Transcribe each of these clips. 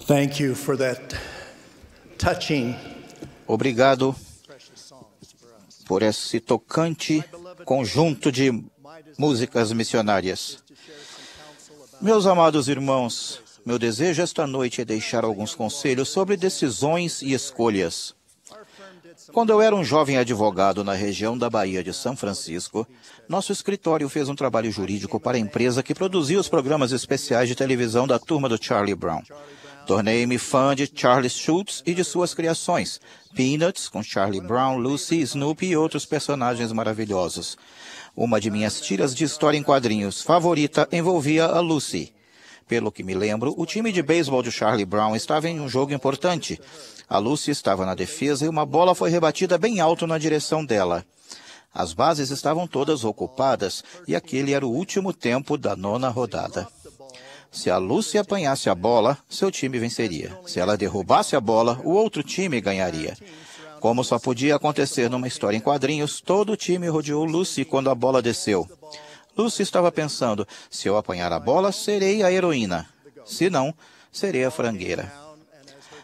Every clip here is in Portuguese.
Thank you for that touching. Obrigado por esse tocante conjunto de músicas missionárias. Meus amados irmãos, meu desejo esta noite é deixar alguns conselhos sobre decisões e escolhas. Quando eu era um jovem advogado na região da Baía de São Francisco, nosso escritório fez um trabalho jurídico para a empresa que produzia os programas especiais de televisão da turma do Charlie Brown. Tornei-me fã de Charles Schultz e de suas criações, Peanuts, com Charlie Brown, Lucy, Snoopy e outros personagens maravilhosos. Uma de minhas tiras de história em quadrinhos favorita envolvia a Lucy. Pelo que me lembro, o time de beisebol de Charlie Brown estava em um jogo importante. A Lucy estava na defesa e uma bola foi rebatida bem alto na direção dela. As bases estavam todas ocupadas e aquele era o último tempo da 9ª rodada. Se a Lucy apanhasse a bola, seu time venceria. Se ela derrubasse a bola, o outro time ganharia. Como só podia acontecer numa história em quadrinhos, todo o time rodeou Lucy quando a bola desceu. Lucy estava pensando, se eu apanhar a bola, serei a heroína. Se não, serei a frangueira.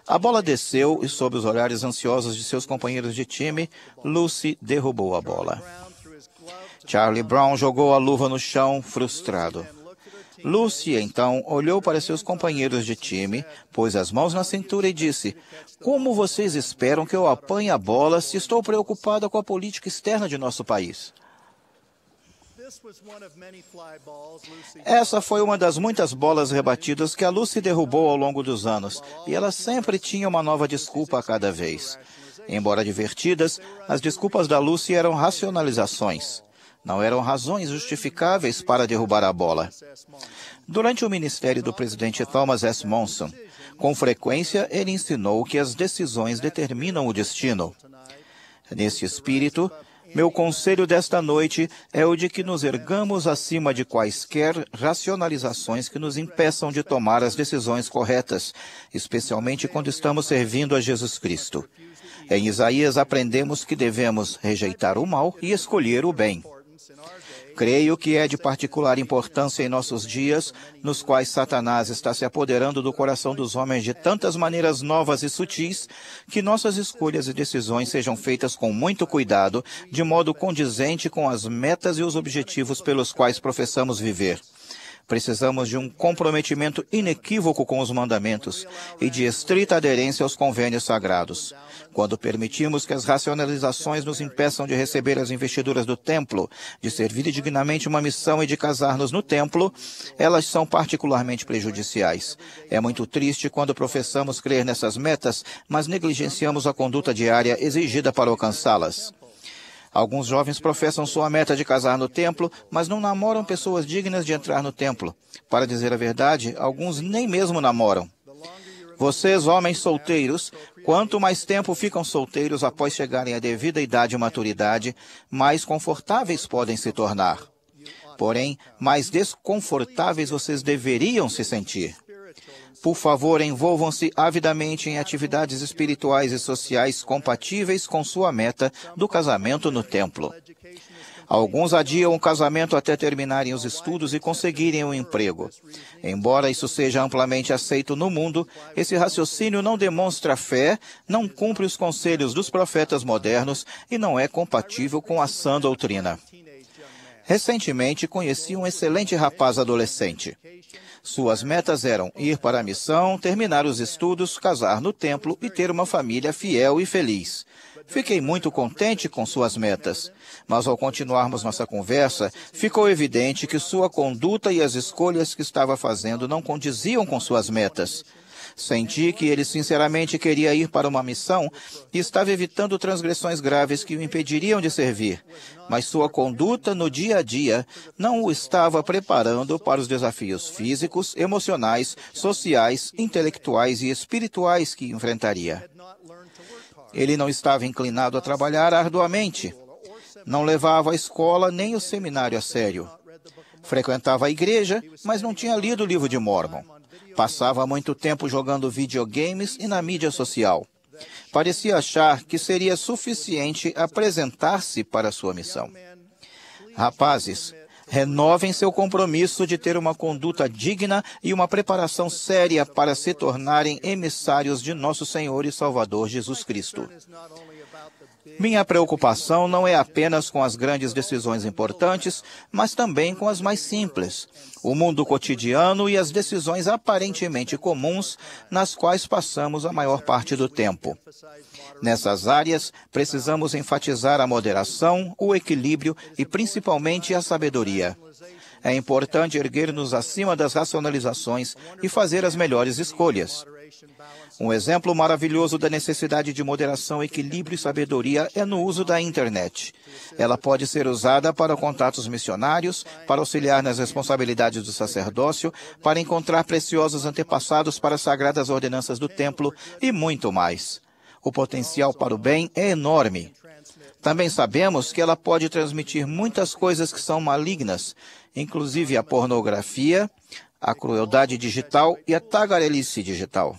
A bola desceu e, sob os olhares ansiosos de seus companheiros de time, Lucy derrubou a bola. Charlie Brown jogou a luva no chão, frustrado. Lucy, então, olhou para seus companheiros de time, pôs as mãos na cintura e disse, como vocês esperam que eu apanhe a bola se estou preocupada com a política externa de nosso país? Essa foi uma das muitas bolas rebatidas que a Lucy derrubou ao longo dos anos, e ela sempre tinha uma nova desculpa a cada vez. Embora divertidas, as desculpas da Lucy eram racionalizações. Não eram razões justificáveis para derrubar a bola. Durante o ministério do presidente Thomas S. Monson, com frequência ele ensinou que as decisões determinam o destino. Nesse espírito, meu conselho desta noite é o de que nos ergamos acima de quaisquer racionalizações que nos impeçam de tomar as decisões corretas, especialmente quando estamos servindo a Jesus Cristo. Em Isaías aprendemos que devemos rejeitar o mal e escolher o bem. Creio que é de particular importância em nossos dias, nos quais Satanás está se apoderando do coração dos homens de tantas maneiras novas e sutis, que nossas escolhas e decisões sejam feitas com muito cuidado, de modo condizente com as metas e os objetivos pelos quais professamos viver. Precisamos de um comprometimento inequívoco com os mandamentos e de estrita aderência aos convênios sagrados. Quando permitimos que as racionalizações nos impeçam de receber as investiduras do templo, de servir dignamente uma missão e de casar-nos no templo, elas são particularmente prejudiciais. É muito triste quando professamos crer nessas metas, mas negligenciamos a conduta diária exigida para alcançá-las. Alguns jovens professam sua meta de casar no templo, mas não namoram pessoas dignas de entrar no templo. Para dizer a verdade, alguns nem mesmo namoram. Vocês, homens solteiros, quanto mais tempo ficam solteiros após chegarem à devida idade e maturidade, mais confortáveis podem se tornar. Porém, mais desconfortáveis vocês deveriam se sentir. Por favor, envolvam-se avidamente em atividades espirituais e sociais compatíveis com sua meta do casamento no templo. Alguns adiam o casamento até terminarem os estudos e conseguirem um emprego. Embora isso seja amplamente aceito no mundo, esse raciocínio não demonstra fé, não cumpre os conselhos dos profetas modernos e não é compatível com a sã doutrina. Recentemente, conheci um excelente rapaz adolescente. Suas metas eram ir para a missão, terminar os estudos, casar no templo e ter uma família fiel e feliz. Fiquei muito contente com suas metas, mas ao continuarmos nossa conversa, ficou evidente que sua conduta e as escolhas que estava fazendo não condiziam com suas metas. Senti que ele sinceramente queria ir para uma missão e estava evitando transgressões graves que o impediriam de servir, mas sua conduta no dia a dia não o estava preparando para os desafios físicos, emocionais, sociais, intelectuais e espirituais que enfrentaria. Ele não estava inclinado a trabalhar arduamente, não levava a escola nem o seminário a sério. Frequentava a igreja, mas não tinha lido o livro de Mórmon. Passava muito tempo jogando videogames e na mídia social. Parecia achar que seria suficiente apresentar-se para sua missão. Rapazes, Renovem seu compromisso de ter uma conduta digna e uma preparação séria para se tornarem emissários de nosso Senhor e Salvador Jesus Cristo. Minha preocupação não é apenas com as grandes decisões importantes, mas também com as mais simples, o mundo cotidiano e as decisões aparentemente comuns nas quais passamos a maior parte do tempo. Nessas áreas, precisamos enfatizar a moderação, o equilíbrio e principalmente a sabedoria. É importante erguer-nos acima das racionalizações e fazer as melhores escolhas. Um exemplo maravilhoso da necessidade de moderação, equilíbrio e sabedoria é no uso da internet. Ela pode ser usada para contatos missionários, para auxiliar nas responsabilidades do sacerdócio, para encontrar preciosos antepassados para as sagradas ordenanças do templo e muito mais. O potencial para o bem é enorme. Também sabemos que ela pode transmitir muitas coisas que são malignas, inclusive a pornografia, a crueldade digital e a tagarelice digital.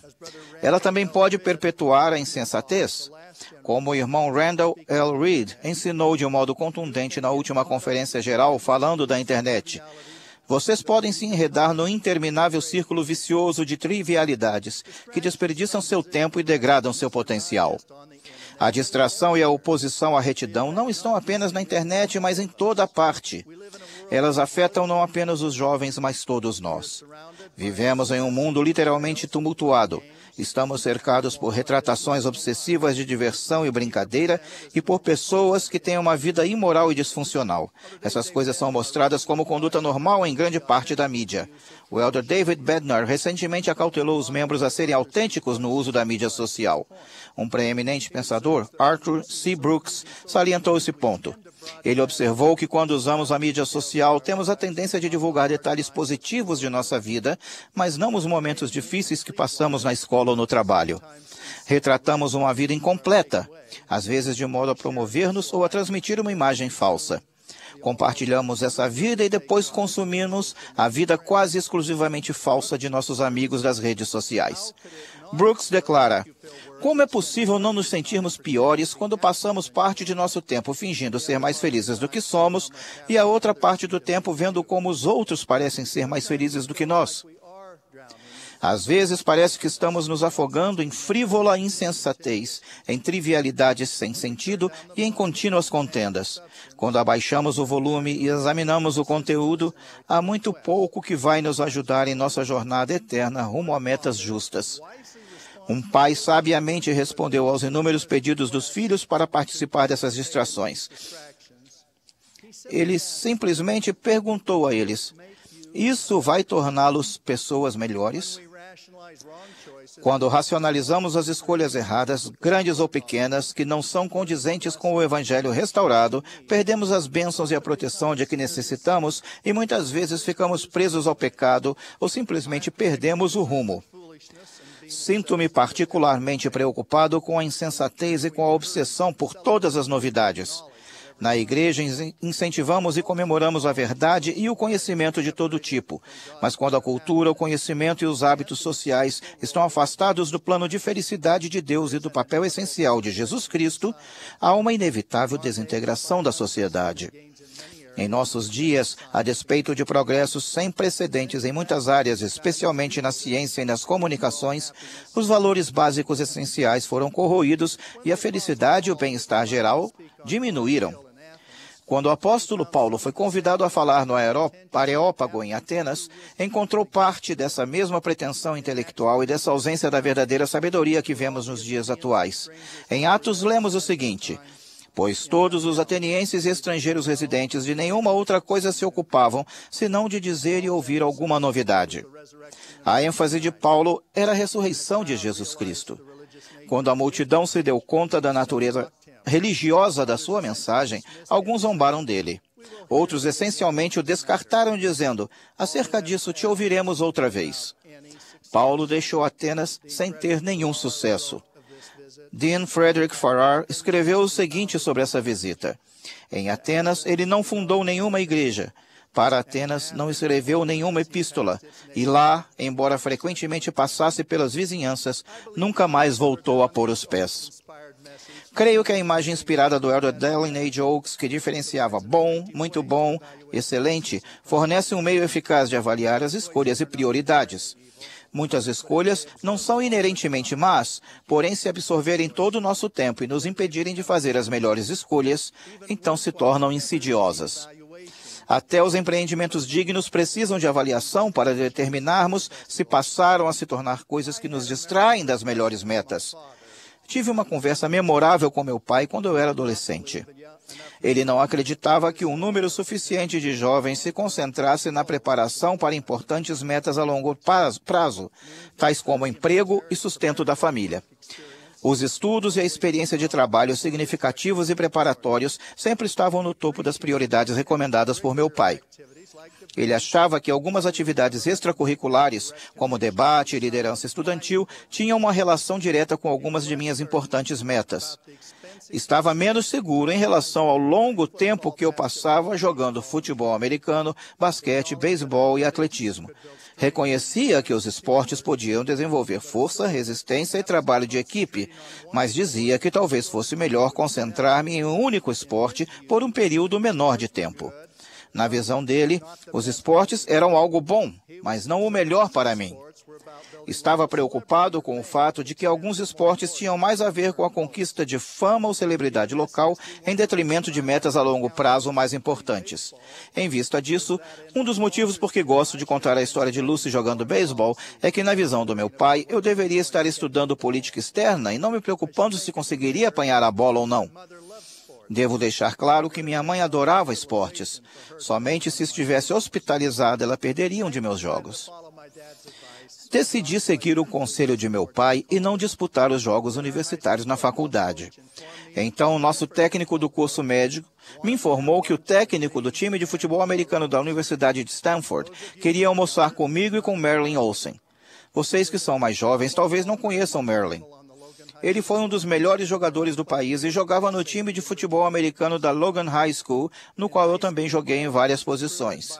Ela também pode perpetuar a insensatez, como o irmão Randall L. Reed ensinou de um modo contundente na última conferência geral falando da internet. Vocês podem se enredar no interminável círculo vicioso de trivialidades que desperdiçam seu tempo e degradam seu potencial. A distração e a oposição à retidão não estão apenas na internet, mas em toda parte. Elas afetam não apenas os jovens, mas todos nós. Vivemos em um mundo literalmente tumultuado. Estamos cercados por retratações obsessivas de diversão e brincadeira e por pessoas que têm uma vida imoral e disfuncional. Essas coisas são mostradas como conduta normal em grande parte da mídia. O elder David Bednar recentemente acautelou os membros a serem autênticos no uso da mídia social. Um preeminente pensador, Arthur C. Brooks, salientou esse ponto. Ele observou que quando usamos a mídia social, temos a tendência de divulgar detalhes positivos de nossa vida, mas não os momentos difíceis que passamos na escola ou no trabalho. Retratamos uma vida incompleta, às vezes de modo a promover-nos ou a transmitir uma imagem falsa. Compartilhamos essa vida e depois consumimos a vida quase exclusivamente falsa de nossos amigos das redes sociais. Brooks declara: como é possível não nos sentirmos piores quando passamos parte de nosso tempo fingindo ser mais felizes do que somos e a outra parte do tempo vendo como os outros parecem ser mais felizes do que nós? Às vezes parece que estamos nos afogando em frívola insensatez, em trivialidades sem sentido e em contínuas contendas. Quando abaixamos o volume e examinamos o conteúdo, há muito pouco que vai nos ajudar em nossa jornada eterna rumo a metas justas. Um pai sabiamente respondeu aos inúmeros pedidos dos filhos para participar dessas distrações. Ele simplesmente perguntou a eles: isso vai torná-los pessoas melhores? Quando racionalizamos as escolhas erradas, grandes ou pequenas, que não são condizentes com o Evangelho restaurado, perdemos as bênçãos e a proteção de que necessitamos e muitas vezes ficamos presos ao pecado ou simplesmente perdemos o rumo. Sinto-me particularmente preocupado com a insensatez e com a obsessão por todas as novidades. Na igreja, incentivamos e comemoramos a verdade e o conhecimento de todo tipo. Mas quando a cultura, o conhecimento e os hábitos sociais estão afastados do plano de felicidade de Deus e do papel essencial de Jesus Cristo, há uma inevitável desintegração da sociedade. Em nossos dias, a despeito de progressos sem precedentes em muitas áreas, especialmente na ciência e nas comunicações, os valores básicos essenciais foram corroídos e a felicidade e o bem-estar geral diminuíram. Quando o apóstolo Paulo foi convidado a falar no Areópago, em Atenas, encontrou parte dessa mesma pretensão intelectual e dessa ausência da verdadeira sabedoria que vemos nos dias atuais. Em Atos, lemos o seguinte: pois todos os atenienses e estrangeiros residentes de nenhuma outra coisa se ocupavam, senão de dizer e ouvir alguma novidade. A ênfase de Paulo era a ressurreição de Jesus Cristo. Quando a multidão se deu conta da natureza religiosa da sua mensagem, alguns zombaram dele. Outros essencialmente o descartaram, dizendo: acerca disso te ouviremos outra vez. Paulo deixou Atenas sem ter nenhum sucesso. Dean Frederick Farrar escreveu o seguinte sobre essa visita: em Atenas, ele não fundou nenhuma igreja. Para Atenas, não escreveu nenhuma epístola. E lá, embora frequentemente passasse pelas vizinhanças, nunca mais voltou a pôr os pés. Creio que a imagem inspirada do elder Dallin H. Oaks, que diferenciava bom, muito bom, excelente, fornece um meio eficaz de avaliar as escolhas e prioridades. Muitas escolhas não são inerentemente más, porém, se absorverem todo o nosso tempo e nos impedirem de fazer as melhores escolhas, então se tornam insidiosas. Até os empreendimentos dignos precisam de avaliação para determinarmos se passaram a se tornar coisas que nos distraem das melhores metas. Tive uma conversa memorável com meu pai quando eu era adolescente. Ele não acreditava que um número suficiente de jovens se concentrasse na preparação para importantes metas a longo prazo, tais como emprego e sustento da família. Os estudos e a experiência de trabalho significativos e preparatórios sempre estavam no topo das prioridades recomendadas por meu pai. Ele achava que algumas atividades extracurriculares, como debate e liderança estudantil, tinham uma relação direta com algumas de minhas importantes metas. Estava menos seguro em relação ao longo tempo que eu passava jogando futebol americano, basquete, beisebol e atletismo. Reconhecia que os esportes podiam desenvolver força, resistência e trabalho de equipe, mas dizia que talvez fosse melhor concentrar-me em um único esporte por um período menor de tempo. Na visão dele, os esportes eram algo bom, mas não o melhor para mim. Estava preocupado com o fato de que alguns esportes tinham mais a ver com a conquista de fama ou celebridade local, em detrimento de metas a longo prazo mais importantes. Em vista disso, um dos motivos por que gosto de contar a história de Lucy jogando beisebol é que, na visão do meu pai, eu deveria estar estudando política externa e não me preocupando se conseguiria apanhar a bola ou não. Devo deixar claro que minha mãe adorava esportes. Somente se estivesse hospitalizada, ela perderia um de meus jogos. Decidi seguir o conselho de meu pai e não disputar os jogos universitários na faculdade. Então, o nosso técnico do curso médico me informou que o técnico do time de futebol americano da Universidade de Stanford queria almoçar comigo e com Marilyn Olsen. Vocês que são mais jovens talvez não conheçam Marilyn. Ele foi um dos melhores jogadores do país e jogava no time de futebol americano da Logan High School, no qual eu também joguei em várias posições.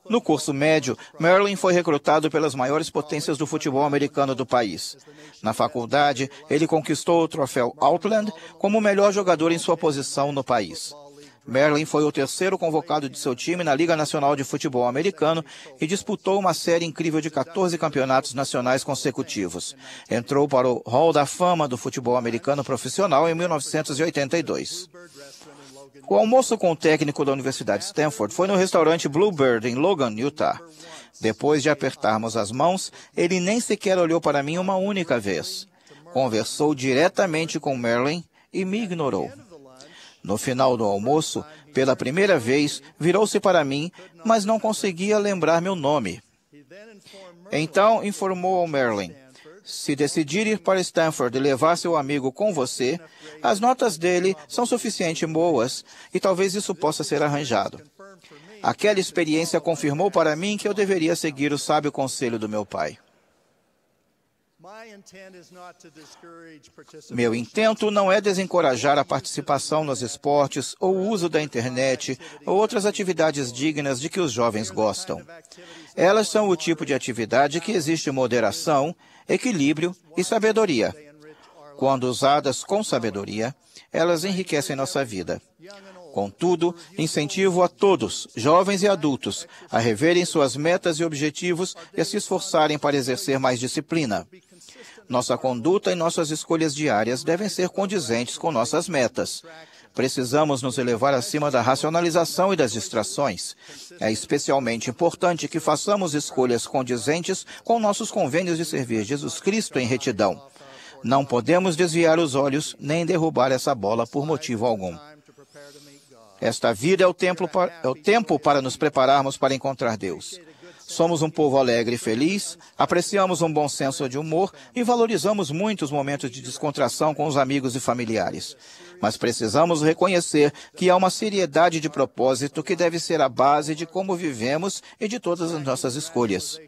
No curso médio, Marilyn foi recrutado pelas maiores potências do futebol americano do país. Na faculdade, ele conquistou o troféu Outland como o melhor jogador em sua posição no país. Marilyn foi o terceiro convocado de seu time na Liga Nacional de Futebol Americano e disputou uma série incrível de 14 campeonatos nacionais consecutivos. Entrou para o Hall da Fama do futebol americano profissional em 1982. O almoço com o técnico da Universidade de Stanford foi no restaurante Bluebird, em Logan, Utah. Depois de apertarmos as mãos, ele nem sequer olhou para mim uma única vez. Conversou diretamente com Marilyn e me ignorou. No final do almoço, pela primeira vez, virou-se para mim, mas não conseguia lembrar meu nome. Então, informou ao Marilyn: se decidir ir para Stanford e levar seu amigo com você, as notas dele são suficientemente boas e talvez isso possa ser arranjado. Aquela experiência confirmou para mim que eu deveria seguir o sábio conselho do meu pai. Meu intento não é desencorajar a participação nos esportes ou o uso da internet ou outras atividades dignas de que os jovens gostam. Elas são o tipo de atividade que existe moderação, equilíbrio e sabedoria. Quando usadas com sabedoria, elas enriquecem nossa vida. Contudo, incentivo a todos, jovens e adultos, a reverem suas metas e objetivos e a se esforçarem para exercer mais disciplina. Nossa conduta e nossas escolhas diárias devem ser condizentes com nossas metas. Precisamos nos elevar acima da racionalização e das distrações. É especialmente importante que façamos escolhas condizentes com nossos convênios de servir Jesus Cristo em retidão. Não podemos desviar os olhos nem derrubar essa bola por motivo algum. Esta vida é o tempo para nos prepararmos para encontrar Deus. Somos um povo alegre e feliz, apreciamos um bom senso de humor e valorizamos muito os momentos de descontração com os amigos e familiares. Mas precisamos reconhecer que há uma seriedade de propósito que deve ser a base de como vivemos e de todas as nossas escolhas.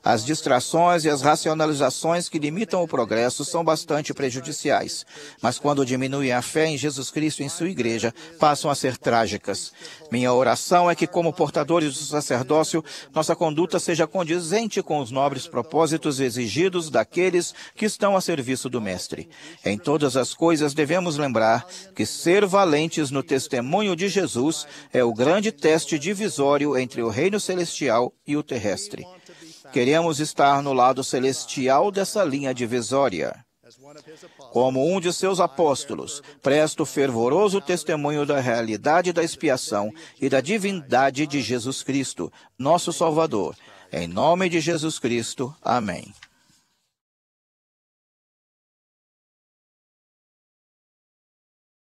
As distrações e as racionalizações que limitam o progresso são bastante prejudiciais, mas quando diminuem a fé em Jesus Cristo e em sua igreja, passam a ser trágicas. Minha oração é que, como portadores do sacerdócio, nossa conduta seja condizente com os nobres propósitos exigidos daqueles que estão a serviço do Mestre. Em todas as coisas devemos lembrar que ser valentes no testemunho de Jesus é o grande teste divisório entre o reino celestial e o terrestre. Queremos estar no lado celestial dessa linha divisória. Como um de seus apóstolos, presto fervoroso testemunho da realidade da expiação e da divindade de Jesus Cristo, nosso Salvador. Em nome de Jesus Cristo. Amém.